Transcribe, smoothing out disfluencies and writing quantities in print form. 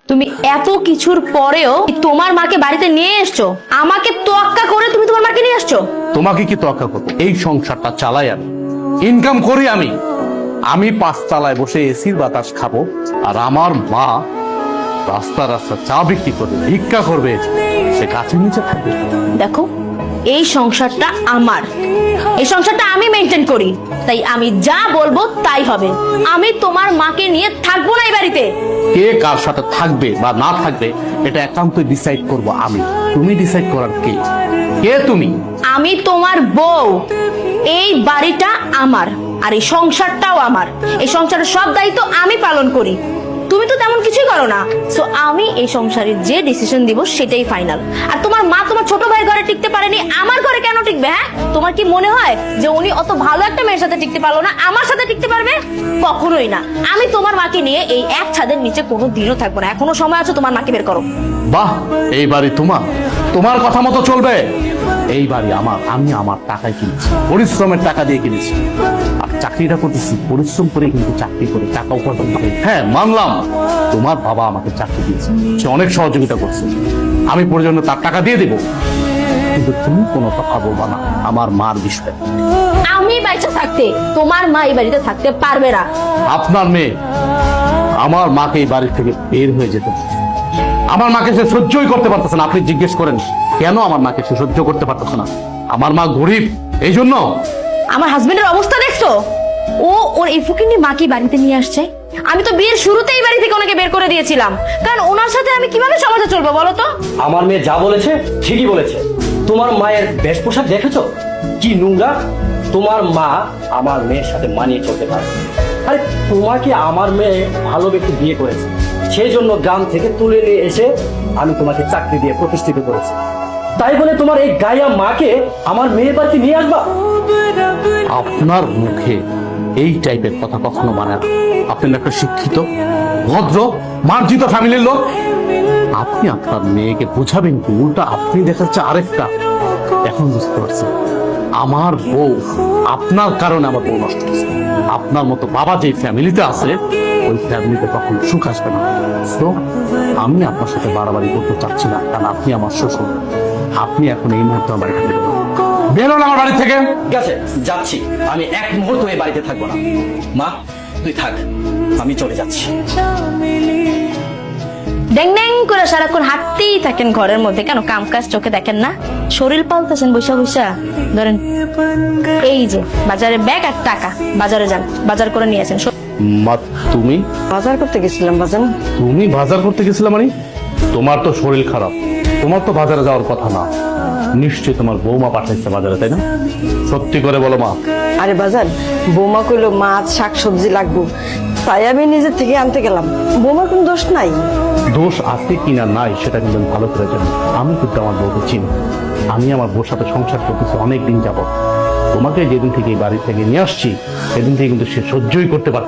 তুমি এত কিছুর পরেও তোমার মাকে বাড়িতে নিয়ে এসছো, আমাকে তোয়াক্কা করে তুমি তোমার মাকে নিয়ে আসছো। তোমাকে কি তোয়াক্কা করবো? এই সংসারটা চালাই আমি, ইনকাম করি আমি। আমি 5 তলায় বসে এসির বাতাস খাবো, আর আমার মা রাস্তা রাস্তা চা বিক্রি করবে, ভিক্ষা করবে, সে গাছের নিচে থাকবে। দেখো, এই সংসারটা আমার, এই সংসারটা আমি মেনটেন করি, তাই আমি যা বলবো তাই হবে। আমি তোমার মাকে নিয়ে থাকবো না এই বাড়িতে। কে কার সাথে থাকবে বা না থাকবে এটা একান্ত ডিসাইড করব আমি। তুমি ডিসাইড করার কে? কে তুমি? আমি তোমার বউ। এই বাড়িটা আমার, আর এই সংসারটাও আমার। এই সংসারের সব দায়িত্ব আমি পালন করি, তুমি তো তেমন কিছুই করো না। সো আমি এই সংসারের যে ডিসিশন দিব সেটাই ফাইনাল। আর তোমার মা তোমার ছোট ভাইয়ের ঘরে টিকতে পারেনি, আমার ঘরে কেন টিকবে? হ্যাঁ, তোমার কি মনে হয় যে উনি অত ভালো একটা মেয়ের সাথে টিকতে পারলো না, আমার সাথে টিকতে পারবে? কখনোই না। আমি তোমার মাকে নিয়ে এই এক ছাদের নিচে কোনো দিনও থাকবো না। এখনো সময় আছে, তোমার মাকে বের করো। বাহ, এই বাড়ি তোমার, তোমার কথা মতো চলবে। এই বাড়ি আমার, আমি আমার টাকায় কিনেছি, পরিশ্রমের টাকা দিয়ে কিনেছি। আর চাকরিটা করতেছি পরিশ্রম করে, কিন্তু চাকরি করে টাকা উপার্জন করে। হ্যাঁ, মানলাম তোমার বাবা আমাকে চাকরি দিয়েছে, সে অনেক সহযোগিতা করছে, আমি প্রয়োজনে তার টাকা দিয়ে দেবো। কিন্তু তুমি কোনো কথা বলবা না আমার মার বিষয়ে। আমি বাইচা থাকতে তোমার মা এই বাড়িতে থাকতে পারবে না। আপনার মেয়ে আমার মাকে এই বাড়ি থেকে বের হয়ে যেতে, আমার মাকে সে সহ্যই করতে পারতেছে না। আপনি জিজ্ঞেস করেন কেন আমার মাকে সে সহ্য করতে পারতেছে না? আমার মা গরিব, এই জন্য। আমার হাজবেন্ডের অবস্থা দেখছো? ও ওর এই ফুকিনি মাকে বাড়িতে নিয়ে আসছে। আমি তো বিয়ের শুরুতেই বাড়ি থেকে ওনাকে বের করে দিয়েছিলাম, কারণ ওনার সাথে আমি কিভাবে সমাজে চলবো বলো তো? আমার মেয়ে যা বলেছে ঠিকই বলেছে। তোমার মায়ের বেশ পোশাক দেখেছো কি নোংরা? তোমার মা আমার মেয়ের সাথে মানিয়ে চলতে পারে। আরে তোমাকে আমার মেয়ে ভালো ব্যক্তি বিয়ে করেছে, সেই জন্য গ্রাম থেকে তুলে নিয়ে এসে আমি তোমাকে চাকরি দিয়ে প্রতিষ্ঠিত করেছি। তাই বলে তোমার এই গায়া মাকে আমার মেয়ের বাড়িতে নিয়ে আসবা? আপনার মুখে এই টাইপের কথা কখনো মানে না। আপনি একটা শিক্ষিত, ভদ্র, মার্জিত ফ্যামিলির লোক। আপনি আপনার মেয়েকে বোঝাবেন কি? উল্টা আপনি দেখাচ্ছে আরেকটা। এখন বুঝতে পারছি আমার বউ, আপনার কারণে আমার বউ নষ্ট হচ্ছে। আপনার মতো বাবা যে ফ্যামিলিতে আছে, ওই ফ্যামিলিতে কখনো সুখ আসবে না। তো আমি আপনার সাথে বাড়াবাড়ি করতে চাচ্ছি না, কারণ আপনি আমার শ্বশুর। আপনি এখন এই মুহূর্তে আমার বাড়ি থেকে বেরোন, আমার বাড়ি থেকে। ঠিক আছে, যাচ্ছি। আমি এক মুহূর্ত এই বাড়িতে থাকবো না। মা তুই থাক, আমি চলে যাচ্ছি। ড্যাং ড্যাং করে সারাক্ষণ হাঁটতেই থাকেন ঘরের মধ্যে, কেন কাম কাজ চোখে দেখেন না? শরীর পাল্টাছেন বৈশা বৈশা। ধরেন এই যে বাজারে ব্যাগ আর টাকা, বাজারে যান, বাজার করে নিয়ে আসেন। মা তুমি বাজার করতে গেছিলাম বাজান। তুমি বাজার করতে গেছিলে মানে? তোমার তো শরীর খারাপ, তোমার তো বাজারে যাওয়ার কথা না। নিশ্চয়ই তোমার বৌমা পাঠাইছে বাজারে, তাই না? সত্যি করে বলো মা। আরে বাজান, বৌমা কইলো মাছ শাক সবজি লাগবো, তাই আমি নিজের থেকে আনতে গেলাম। বৌমার কোনো দোষ নাই। দোষ আছে কিনা নাই সেটা কিন্তু আমি ভালো করে জানি। আমি কিন্তু আমার বউকে চিনি, আমি আমার বউর সাথে সংসার করতেছি অনেকদিন যাবত। তোমাকে যেদিন থেকে এই বাড়ি থেকে নিয়ে আসছি সেদিন থেকে কিন্তু সে সহ্যই করতে পারে।